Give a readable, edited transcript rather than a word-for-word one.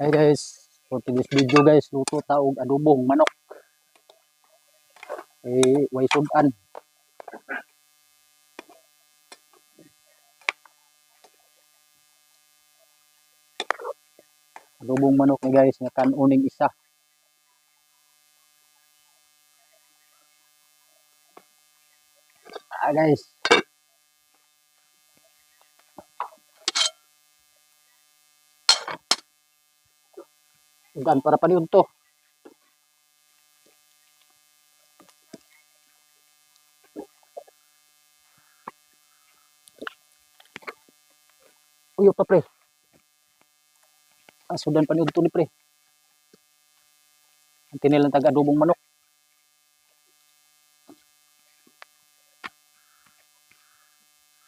Hey guys, for today's video guys, luto taog adobong manok. Way sudan. Adobong manok ni guys, nga kanuning isa. Guys. Sudan para paniud to. Uyo pa pre. Sudan paniud to ni pre. Ang tinilang taga adobong manok.